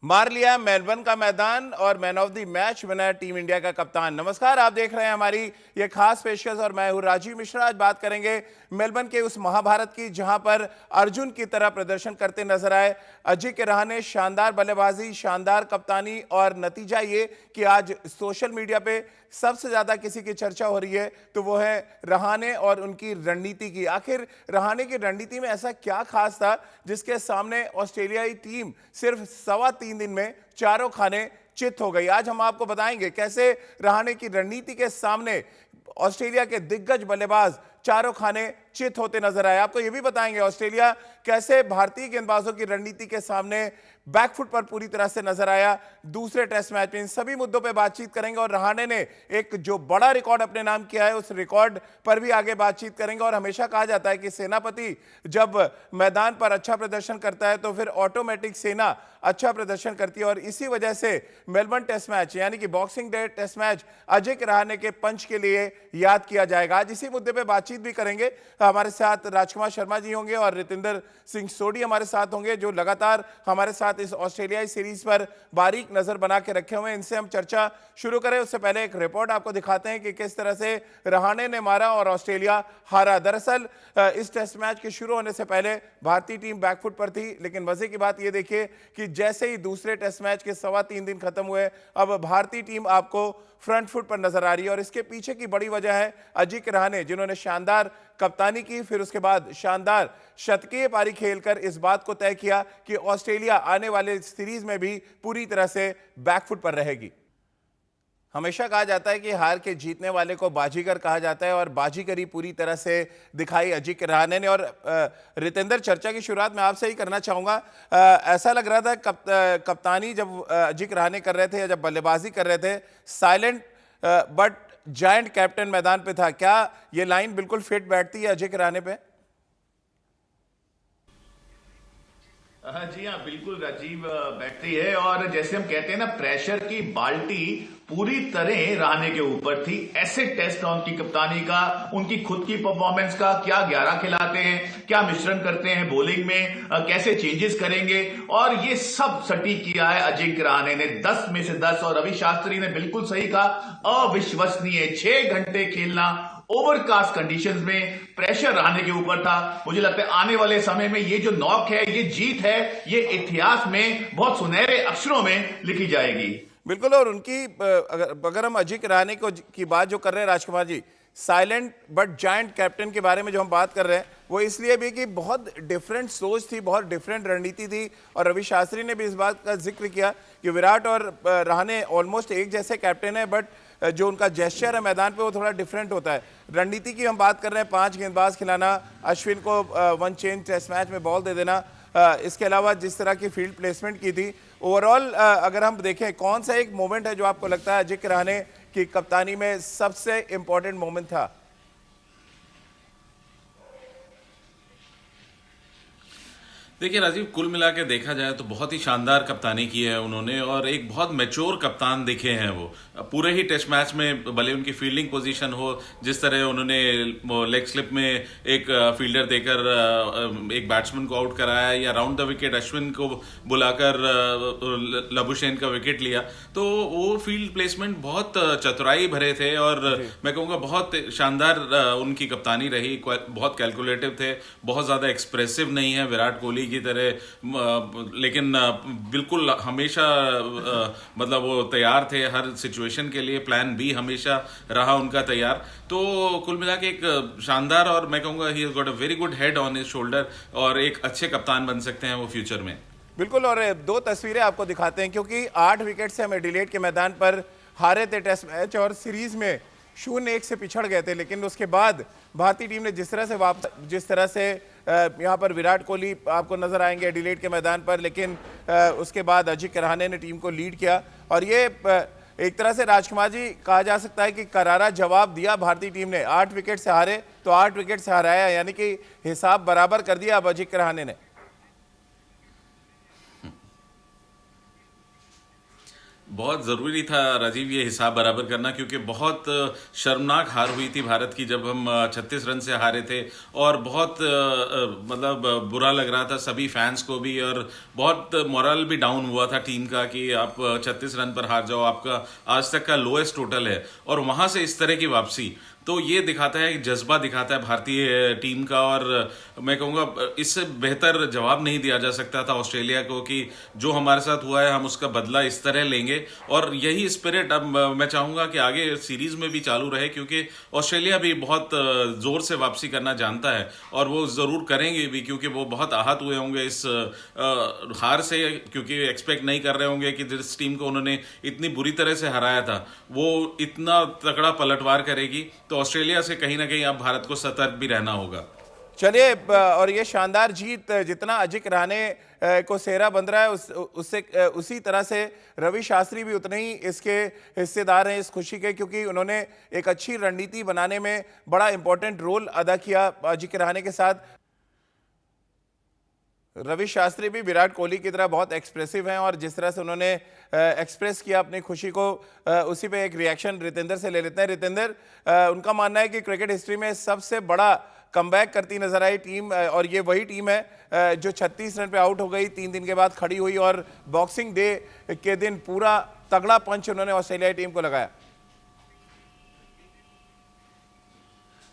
मार लिया मेलबर्न का मैदान और मैन ऑफ द मैच बना टीम इंडिया का कप्तान। नमस्कार, आप देख रहे हैं हमारी ये खास पेशकश और मैं हूं राजीव मिश्रा। आज बात करेंगे मेलबर्न के उस महाभारत की जहां पर अर्जुन की तरह प्रदर्शन करते नजर आए अजिंक्य रहाणे। शानदार बल्लेबाजी, शानदार कप्तानी और नतीजा ये कि आज सोशल मीडिया पे सबसे ज्यादा किसी की चर्चा हो रही है तो वो है रहाणे और उनकी रणनीति की। आखिर रहाणे की रणनीति में ऐसा क्या खास था जिसके सामने ऑस्ट्रेलियाई टीम सिर्फ 3.25 दिन में चारों खाने चित हो गई। आज हम आपको बताएंगे कैसे रहाणे की रणनीति के सामने ऑस्ट्रेलिया के दिग्गज बल्लेबाज चारों खाने चित होते नजर आए। आपको यह भी बताएंगे ऑस्ट्रेलिया कैसे भारतीय गेंदबाजों की रणनीति के सामने बैकफुट पर पूरी तरह से नजर आया दूसरे टेस्ट मैच में। इन सभी मुद्दों पे बातचीत करेंगे और रहाणे ने एक जो बड़ा रिकॉर्ड अपने नाम किया है उस रिकॉर्ड पर भी आगे बातचीत करेंगे। और हमेशा कहा जाता है कि सेनापति जब मैदान पर अच्छा प्रदर्शन करता है तो फिर ऑटोमेटिक सेना अच्छा प्रदर्शन करती है और इसी वजह से मेलबर्न टेस्ट मैच यानी कि boxing day test match Ajinkya Rahane के पंच के लिए याद किया जाएगा। आज इसी मुद्दे पर बातचीत भी करेंगे। हमारे साथ राजकुमार शर्मा जी होंगे और रितेंद्र सिंह सोडी हमारे साथ होंगे जो लगातार हमारे साथ इस ऑस्ट्रेलियाई सीरीज पर बारीक नजर बना के रखे हुए हैं। इनसे हम चर्चा शुरू करें उससे पहले एक रिपोर्ट आपको दिखाते हैं कि किस तरह से रहाणे ने मारा और ऑस्ट्रेलिया हारा। दरअसल इस टेस्ट मैच के शुरू होने से पहले भारतीय टीम बैकफुट पर थी, लेकिन मजे की बात यह देखिए कि जैसे ही दूसरे टेस्ट मैच के 3.25 दिन खत्म हुए अब भारतीय टीम आपको फ्रंट फुट पर नजर आ रही है। और इसके पीछे की बड़ी वजह है अजिंक्य रहाणे जिन्होंने शानदार कप्तानी की, फिर उसके बाद शानदार शतकीय पारी खेलकर इस बात को तय किया कि ऑस्ट्रेलिया आने वाले सीरीज में भी पूरी तरह से बैकफुट पर रहेगी। हमेशा कहा जाता है कि हार के जीतने वाले को बाजीगर कहा जाता है और बाजीगरी पूरी तरह से दिखाई अजिंक्य रहाणे ने। और रितेंद्र, चर्चा की शुरुआत मैं आपसे ही करना चाहूंगा। ऐसा लग रहा था कप्तानी जब अजिंक्य रहाणे कर रहे थे या जब बल्लेबाजी कर रहे थे, साइलेंट बट जायंट कैप्टन मैदान पे था। क्या ये लाइन बिल्कुल फिट बैठती है अजिंक्य रहाणे पे? जी हाँ, बिल्कुल राजीव, बैठती है। और जैसे हम कहते हैं ना, प्रेशर की बाल्टी पूरी तरह रहाणे के ऊपर थी। ऐसे टेस्ट था उनकी कप्तानी का, उनकी खुद की परफॉर्मेंस का। क्या 11 खिलाते हैं, क्या मिश्रण करते हैं बॉलिंग में, कैसे चेंजेस करेंगे, और ये सब सटीक किया है अजिंक्य रहाणे ने। 10 में से 10। और रवि शास्त्री ने बिल्कुल सही कहा, अविश्वसनीय 6 घंटे खेलना ओवरकास्ट कंडीशंस में, प्रेशर रहाणे के ऊपर था। मुझे लगता है आने वाले समय में ये जो नॉक है, ये जीत है, ये इतिहास में बहुत सुनहरे अक्षरों में लिखी जाएगी। बिल्कुल। और उनकी अगर हम अजिंक्य रहाणे को की बात जो कर रहे हैं Rajkumar ji, silent but giant captain के बारे में जो हम बात कर रहे हैं वो इसलिए भी कि बहुत डिफरेंट सोच थी, बहुत डिफरेंट रणनीति थी। और रवि शास्त्री ने भी इस बात का जिक्र किया कि विराट और रहाणे ऑलमोस्ट एक जैसे कैप्टन है, बट जो उनका जेस्चर है मैदान पे वो थोड़ा डिफरेंट होता है। रणनीति की हम बात कर रहे हैं, 5 गेंदबाज खिलाना, अश्विन को 1 चेंज टेस्ट मैच में बॉल दे देना, इसके अलावा जिस तरह की फील्ड प्लेसमेंट की थी ओवरऑल, अगर हम देखें कौन सा एक मोमेंट है जो आपको लगता है अजिंक्य रहाणे की कप्तानी में सबसे इंपॉर्टेंट मोमेंट था? देखिए राजीव, कुल मिला के देखा जाए तो बहुत ही शानदार कप्तानी की है उन्होंने और एक बहुत मैच्योर कप्तान दिखे हैं वो। पूरे ही टेस्ट मैच में भले उनकी फील्डिंग पोजीशन हो, जिस तरह उन्होंने लेग स्लिप में एक फील्डर देकर एक बैट्समैन को आउट कराया, या राउंड द विकेट अश्विन को बुलाकर लबुशेन का विकेट लिया, तो वो फील्ड प्लेसमेंट बहुत चतुराई भरे थे और मैं कहूँगा बहुत शानदार उनकी कप्तानी रही। बहुत कैलकुलेटिव थे, बहुत ज्यादा एक्सप्रेसिव नहीं है विराट कोहली की तरह, लेकिन बिल्कुल हमेशा मतलब वो तैयार थे हर सिचुएशन के लिए। प्लान बी हमेशा रहा उनका तैयार। तो कुल मिला के एक शानदार, और मैं कहूंगा he has got a very good head on his shoulder और एक अच्छे कप्तान बन सकते हैं वो फ्यूचर में। बिल्कुल। और 2 तस्वीरें आपको दिखाते हैं क्योंकि 8 विकेट से हम एडिलेड के मैदान पर हारे थे टेस्ट मैच और सीरीज में 0-1 से पिछड़ गए थे। लेकिन उसके बाद भारतीय टीम ने जिस तरह से यहाँ पर विराट कोहली आपको नजर आएंगे एडिलेड के मैदान पर, लेकिन उसके बाद अजिंक्य रहाणे ने टीम को लीड किया और ये एक तरह से राजकुमार जी कहा जा सकता है कि करारा जवाब दिया भारतीय टीम ने। 8 विकेट से हारे तो 8 विकेट से हराया, यानी कि हिसाब बराबर कर दिया अब अजिंक्य रहाणे ने। बहुत ज़रूरी था राजीव ये हिसाब बराबर करना, क्योंकि बहुत शर्मनाक हार हुई थी भारत की जब हम 36 रन से हारे थे। और बहुत मतलब बुरा लग रहा था सभी फैंस को भी, और बहुत मोरल भी डाउन हुआ था टीम का कि आप 36 रन पर हार जाओ, आपका आज तक का लोएस्ट टोटल है। और वहां से इस तरह की वापसी तो ये दिखाता है, जज्बा दिखाता है भारतीय टीम का। और मैं कहूँगा इससे बेहतर जवाब नहीं दिया जा सकता था ऑस्ट्रेलिया को कि जो हमारे साथ हुआ है हम उसका बदला इस तरह लेंगे। और यही स्पिरिट अब मैं चाहूँगा कि आगे सीरीज में भी चालू रहे, क्योंकि ऑस्ट्रेलिया भी बहुत जोर से वापसी करना जानता है और वो ज़रूर करेंगे भी, क्योंकि वो बहुत आहत हुए होंगे इस हार से, क्योंकि एक्सपेक्ट नहीं कर रहे होंगे कि जिस टीम को उन्होंने इतनी बुरी तरह से हराया था वो इतना तगड़ा पलटवार करेगी। तो ऑस्ट्रेलिया से कहीं ना कहीं अब भारत को सतर्क भी रहना होगा। चलिए, और ये शानदार जीत जितना अजिंक्य रहाणे को सेहरा बंध रहा है उससे उसी तरह से रवि शास्त्री भी उतने ही इसके हिस्सेदार हैं इस खुशी के, क्योंकि उन्होंने एक अच्छी रणनीति बनाने में बड़ा इंपॉर्टेंट रोल अदा किया अजिंक्य रहाणे के साथ। रवि शास्त्री भी विराट कोहली की तरह बहुत एक्सप्रेसिव हैं, और जिस तरह से उन्होंने एक्सप्रेस किया अपनी खुशी को, उसी पे एक रिएक्शन रितेंद्र से ले लेते हैं। रितेंद्र, उनका मानना है कि क्रिकेट हिस्ट्री में सबसे बड़ा कमबैक करती नजर आई टीम, और ये वही टीम है जो 36 रन पे आउट हो गई, 3 दिन के बाद खड़ी हुई, और बॉक्सिंग डे के दिन पूरा तगड़ा पंच उन्होंने ऑस्ट्रेलियाई टीम को लगाया।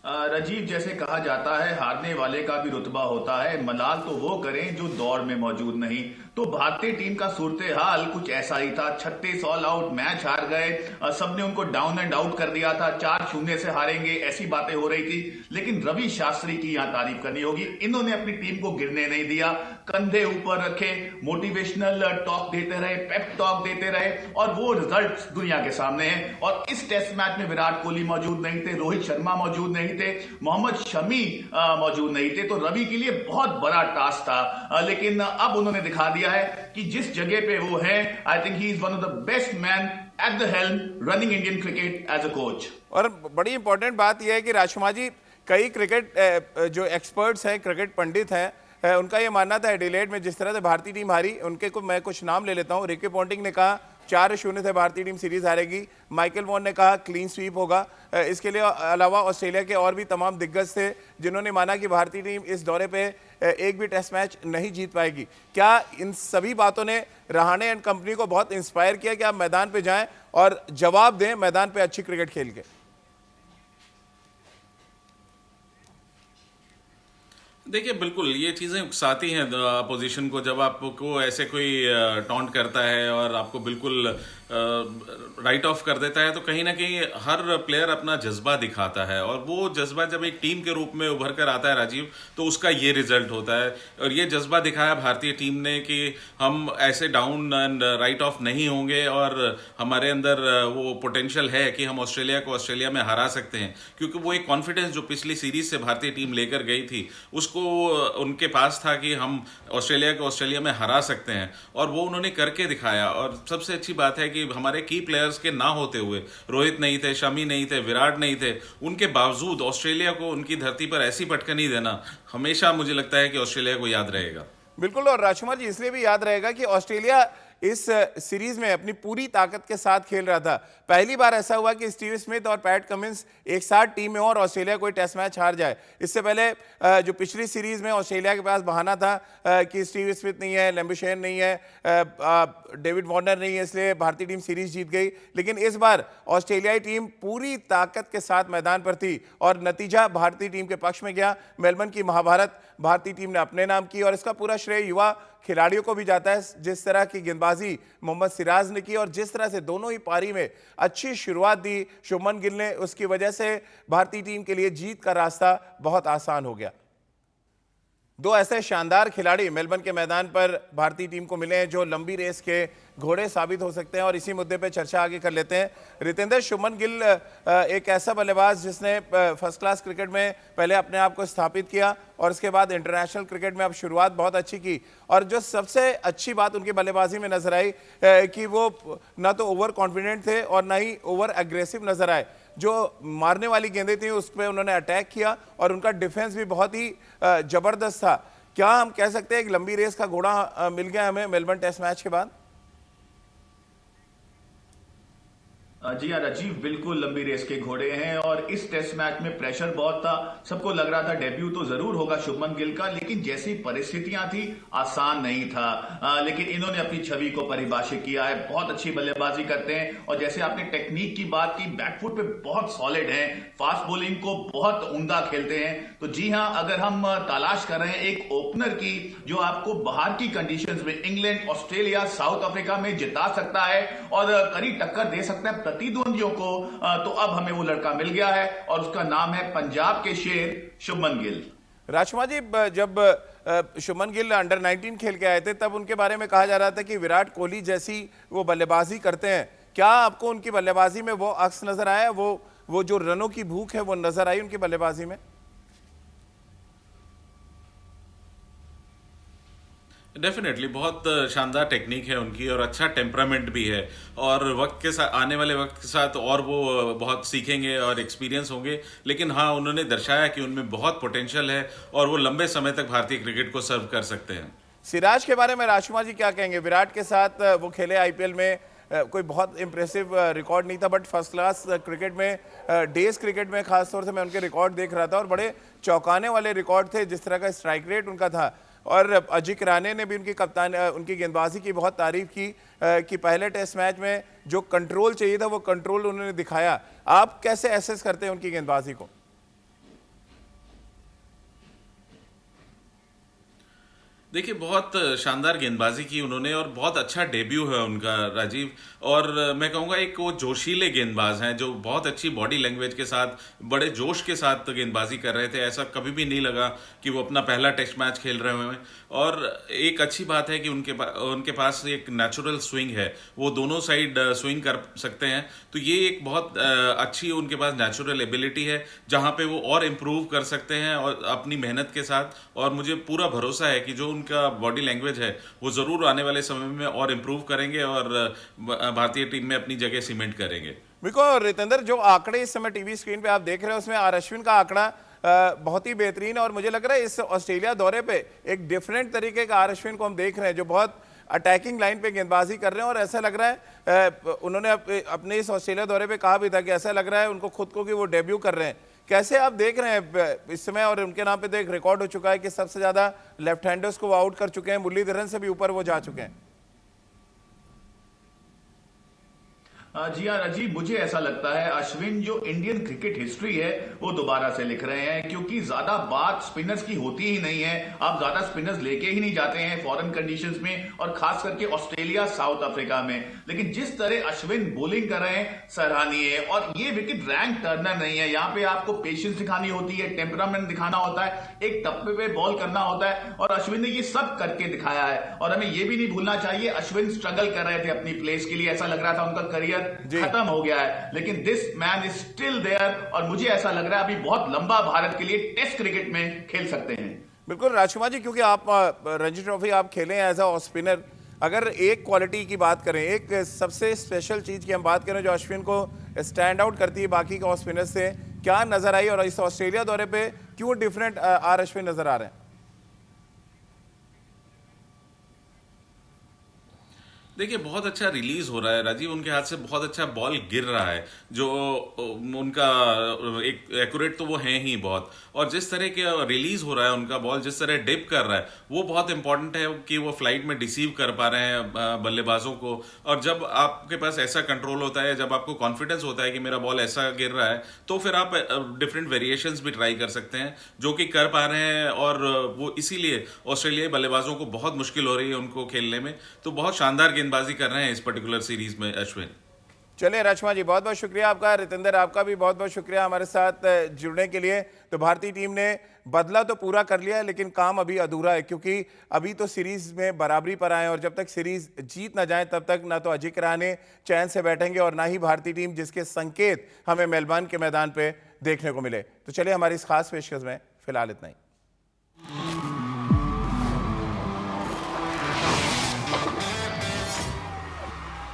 राजीव, जैसे कहा जाता है हारने वाले का भी रुतबा होता है, मलाल तो वो करें जो दौड़ में मौजूद नहीं। तो भारतीय टीम का सूरत हाल कुछ ऐसा ही था। 36 ऑल आउट मैच हार गए, सबने उनको डाउन एंड आउट कर दिया था, 4-0 से हारेंगे ऐसी बातें हो रही थी। लेकिन रवि शास्त्री की यहां तारीफ करनी होगी, इन्होंने अपनी टीम को गिरने नहीं दिया, कंधे ऊपर रखे, मोटिवेशनल टॉक देते रहे, पेप टॉक देते रहे, और वो रिजल्ट दुनिया के सामने है। और इस टेस्ट मैच में विराट कोहली मौजूद नहीं थे, रोहित शर्मा मौजूद नहीं थे, मोहम्मद शमी मौजूद नहीं थे, तो रवि के लिए बहुत बड़ा टास्क था। लेकिन अब उन्होंने दिखा दिया है कि जिस जगह पे वो है, I think he is one of the best man at the helm running Indian cricket as a coach. और बड़ी इंपॉर्टेंट बात यह है कि राजकुमार जी, कई क्रिकेट जो एक्सपर्ट्स हैं, क्रिकेट पंडित हैं, उनका ये मानना था एडिलेड में जिस तरह से भारतीय टीम हारी, उनके को मैं कुछ नाम ले लेता हूं। रिकी पॉन्टिंग ने कहा 4-0 से भारतीय टीम सीरीज हारेगी, माइकल वॉन ने कहा क्लीन स्वीप होगा। इसके लिए अलावा ऑस्ट्रेलिया के और भी तमाम दिग्गज थे जिन्होंने माना कि भारतीय टीम इस दौरे पे एक भी टेस्ट मैच नहीं जीत पाएगी। क्या इन सभी बातों ने रहाणे एंड कंपनी को बहुत इंस्पायर किया कि आप मैदान पे जाएं और जवाब दें मैदान पे अच्छी क्रिकेट खेल के? देखिए, बिल्कुल ये चीज़ें उकसाती हैं अपोजिशन को, जब आपको ऐसे कोई टॉन्ट करता है और आपको बिल्कुल राइट ऑफ कर देता है, तो कहीं ना कहीं हर प्लेयर अपना जज्बा दिखाता है, और वो जज्बा जब एक टीम के रूप में उभर कर आता है राजीव, तो उसका ये रिजल्ट होता है। और ये जज्बा दिखाया भारतीय टीम ने कि हम ऐसे डाउन एंड राइट ऑफ नहीं होंगे, और हमारे अंदर वो पोटेंशियल है कि हम ऑस्ट्रेलिया को ऑस्ट्रेलिया में हरा सकते हैं, क्योंकि वो एक कॉन्फिडेंस जो पिछली सीरीज से भारतीय टीम लेकर गई थी उसको उनके पास था कि हम ऑस्ट्रेलिया को ऑस्ट्रेलिया में हरा सकते हैं, और वो उन्होंने करके दिखाया। और सबसे अच्छी बात है कि हमारे की प्लेयर्स के ना होते हुए, रोहित नहीं थे, शमी नहीं थे, विराट नहीं थे, उनके बावजूद ऑस्ट्रेलिया को उनकी धरती पर ऐसी पटकनी देना हमेशा मुझे लगता है कि ऑस्ट्रेलिया को याद रहेगा। बिल्कुल, और राजकुमार जी इसलिए भी याद रहेगा कि ऑस्ट्रेलिया इस सीरीज में अपनी पूरी ताकत के साथ खेल रहा था। पहली बार ऐसा हुआ कि स्टीव स्मिथ और पैट कमिंस एक साथ टीम में और ऑस्ट्रेलिया कोई टेस्ट मैच हार जाए। इससे पहले जो पिछली सीरीज में ऑस्ट्रेलिया के पास बहाना था कि स्टीव स्मिथ नहीं है, लैम्बुशेन नहीं है, डेविड वार्नर नहीं है, इसलिए भारतीय टीम सीरीज जीत गई। लेकिन इस बार ऑस्ट्रेलियाई टीम पूरी ताकत के साथ मैदान पर थी और नतीजा भारतीय टीम के पक्ष में गया। मेलबर्न की महाभारत भारतीय टीम ने अपने नाम की, और इसका पूरा श्रेय युवा खिलाड़ियों को भी जाता है। जिस तरह की गेंदबाजी मोहम्मद सिराज ने की और जिस तरह से दोनों ही पारी में अच्छी शुरुआत दी शुभमन गिल ने, उसकी वजह से भारतीय टीम के लिए जीत का रास्ता बहुत आसान हो गया। दो ऐसे शानदार खिलाड़ी मेलबर्न के मैदान पर भारतीय टीम को मिले हैं जो लंबी रेस के घोड़े साबित हो सकते हैं, और इसी मुद्दे पे चर्चा आगे कर लेते हैं। रितेंद्र, शुभमन गिल एक ऐसा बल्लेबाज जिसने फर्स्ट क्लास क्रिकेट में पहले अपने आप को स्थापित किया और उसके बाद इंटरनेशनल क्रिकेट में अब शुरुआत बहुत अच्छी की, और जो सबसे अच्छी बात उनकी बल्लेबाजी में नजर आई कि वो ना तो ओवर कॉन्फिडेंट थे और ना ही ओवर एग्रेसिव नजर आए। जो मारने वाली गेंदें थी उस पर उन्होंने अटैक किया और उनका डिफेंस भी बहुत ही जबरदस्त था। क्या हम कह सकते हैं एक लंबी रेस का घोड़ा मिल गया हमें मेलबर्न टेस्ट मैच के बाद? जी हाँ राजीव, बिल्कुल लंबी रेस के घोड़े हैं और इस टेस्ट मैच में प्रेशर बहुत था। सबको लग रहा था डेब्यू तो जरूर होगा शुभमन गिल का, लेकिन जैसी परिस्थितियां थी आसान नहीं था। लेकिन इन्होंने अपनी छवि को परिभाषित किया है, बहुत अच्छी बल्लेबाजी करते हैं और जैसे आपने टेक्निक की बात की, बैकफुट पे बहुत सॉलिड हैं, फास्ट बॉलिंग को बहुत उम्दा खेलते हैं। तो जी हाँ, अगर हम तलाश कर रहे हैं एक ओपनर की जो आपको बाहर की कंडीशंस में इंग्लैंड, ऑस्ट्रेलिया, साउथ अफ्रीका में जिता सकता है और कड़ी टक्कर दे सकता है प्रतिद्वंदियों को, तो अब हमें वो लड़का मिल गया है और उसका नाम है पंजाब के शेर शुभमन गिल। राजकुमार जी, जब शुभमन गिल अंडर 19 खेल के आए थे तब उनके बारे में कहा जा रहा था कि विराट कोहली जैसी वो बल्लेबाजी करते हैं। क्या आपको उनकी बल्लेबाजी में वो अक्स नजर आया, वो जो रनों की भूख है वो नजर आई उनकी बल्लेबाजी में? डेफिनेटली बहुत शानदार टेक्निक है उनकी और अच्छा टेम्परामेंट भी है, और वक्त के साथ, आने वाले वक्त के साथ और वो बहुत सीखेंगे और एक्सपीरियंस होंगे। लेकिन हाँ, उन्होंने दर्शाया कि उनमें बहुत पोटेंशियल है और वो लंबे समय तक भारतीय क्रिकेट को सर्व कर सकते हैं। सिराज के बारे में राजकुमार जी क्या कहेंगे? विराट के साथ वो खेले आईपीएल में, कोई बहुत इंप्रेसिव रिकॉर्ड नहीं था, बट फर्स्ट क्लास क्रिकेट में, डेज क्रिकेट में खासतौर से मैं उनके रिकॉर्ड देख रहा था और बड़े चौंकाने वाले रिकॉर्ड थे, जिस तरह का स्ट्राइक रेट उनका था। और अजिंक्य रहाणे ने भी उनकी कप्तान, उनकी गेंदबाजी की बहुत तारीफ की कि पहले टेस्ट मैच में जो कंट्रोल चाहिए था वो कंट्रोल उन्होंने दिखाया। आप कैसे एसेस करते हैं उनकी गेंदबाजी को? देखिए, बहुत शानदार गेंदबाजी की उन्होंने और बहुत अच्छा डेब्यू है उनका राजीव। और मैं कहूँगा एक वो जोशीले गेंदबाज हैं जो बहुत अच्छी बॉडी लैंग्वेज के साथ, बड़े जोश के साथ गेंदबाजी कर रहे थे। ऐसा कभी भी नहीं लगा कि वो अपना पहला टेस्ट मैच खेल रहे हुए हैं। और एक अच्छी बात है कि उनके पास एक नेचुरल स्विंग है, वो दोनों साइड स्विंग कर सकते हैं। तो ये एक बहुत अच्छी उनके पास नेचुरल एबिलिटी है जहाँ पे वो और इम्प्रूव कर सकते हैं और अपनी मेहनत के साथ। और मुझे पूरा भरोसा है कि जो उनका बॉडी लैंग्वेज है वो ज़रूर आने वाले समय में और इम्प्रूव करेंगे और भारतीय टीम में अपनी जगह सीमेंट करेंगे। बिल्कुल रितेंद्र, जो आंकड़े इस समय टीवी स्क्रीन पे आप देख रहे हैं उसमें आर अश्विन का आंकड़ा बहुत ही बेहतरीन है और मुझे लग रहा है इस ऑस्ट्रेलिया दौरे पे एक डिफरेंट तरीके का आर अश्विन को हम देख रहे हैं जो बहुत अटैकिंग लाइन पे गेंदबाजी कर रहे हैं। और ऐसा लग रहा है उन्होंने अपने इस ऑस्ट्रेलिया दौरे पे कहा भी था कि ऐसा लग रहा है उनको खुद को कि वो डेब्यू कर रहे हैं। कैसे आप देख रहे हैं इस समय? और उनके नाम पे तो एक रिकॉर्ड हो चुका है कि सबसे ज्यादा लेफ्ट हैंडर्स को वो आउट कर चुके हैं, मुरलीधरन से भी ऊपर वो जा चुके हैं। जी हाँ राजीव, मुझे ऐसा लगता है अश्विन जो इंडियन क्रिकेट हिस्ट्री है वो दोबारा से लिख रहे हैं, क्योंकि ज्यादा बात स्पिनर्स की होती ही नहीं है। आप ज्यादा स्पिनर्स लेके ही नहीं जाते हैं फॉरेन कंडीशंस में और खास करके ऑस्ट्रेलिया, साउथ अफ्रीका में। लेकिन जिस तरह अश्विन बॉलिंग कर रहे हैं सराहनीय है। और ये विकेट रैंक टर्नर नहीं है, यहाँ पे आपको पेशेंस दिखानी होती है, टेम्परामेंट दिखाना होता है, एक टप्पे पे बॉल करना होता है और अश्विन ने ये सब करके दिखाया है। और हमें ये भी नहीं भूलना चाहिए अश्विन स्ट्रगल कर रहे थे अपनी प्लेस के लिए, ऐसा लग रहा था उनका करियर खत्म हो गया है, लेकिन this man is still there और मुझे ऐसा लग रहा है अभी बहुत लंबा भारत के लिए टेस्ट क्रिकेट में खेल सकते हैं। बिल्कुल राजकुमार जी, क्योंकि आप रणजी ट्रॉफी आप खेले हैं एज अ स्पिनर, अगर एक क्वालिटी की बात करें, एक सबसे स्पेशल चीज की हम बात करें जो अश्विन को स्टैंड आउट करती है बाकी के स्पिनर से, क्या नजर आई और इस ऑस्ट्रेलिया दौरे पे क्यों डिफरेंट आर अश्विन नजर आ रहे हैं? देखिए, बहुत अच्छा रिलीज हो रहा है राजीव, उनके हाथ से बहुत अच्छा बॉल गिर रहा है, जो उनका एक एक्यूरेट तो वो है ही बहुत। और जिस तरह के रिलीज हो रहा है उनका बॉल, जिस तरह डिप कर रहा है, वो बहुत इंपॉर्टेंट है कि वो फ्लाइट में डिसीव कर पा रहे हैं बल्लेबाजों को। और जब आपके पास ऐसा कंट्रोल होता है, जब आपको कॉन्फिडेंस होता है कि मेरा बॉल ऐसा गिर रहा है, तो फिर आप डिफरेंट वेरिएशंस भी ट्राई कर सकते हैं, जो कि कर पा रहे हैं। और वो इसीलिए ऑस्ट्रेलियाई बल्लेबाजों को बहुत मुश्किल हो रही है उनको खेलने में। तो बहुत शानदार गेंदबाजी कर रहे हैं इस पर्टिकुलर सीरीज में अश्विन। चलिए राजकुमार जी, बहुत बहुत शुक्रिया आपका। रितेंद्र, आपका भी बहुत बहुत शुक्रिया हमारे साथ जुड़ने के लिए। तो भारतीय टीम ने बदला तो पूरा कर लिया है, लेकिन काम अभी अधूरा है, क्योंकि अभी तो सीरीज में बराबरी पर आए और जब तक सीरीज जीत ना जाए तब तक ना तो अजिंक्य रहाणे चैन से बैठेंगे और ना ही भारतीय टीम जिसके संकेत हमें मेलबर्न के मैदान पे देखने को मिले। तो चलिए हमारी इस खास पेशकश में फिलहाल इतना ही।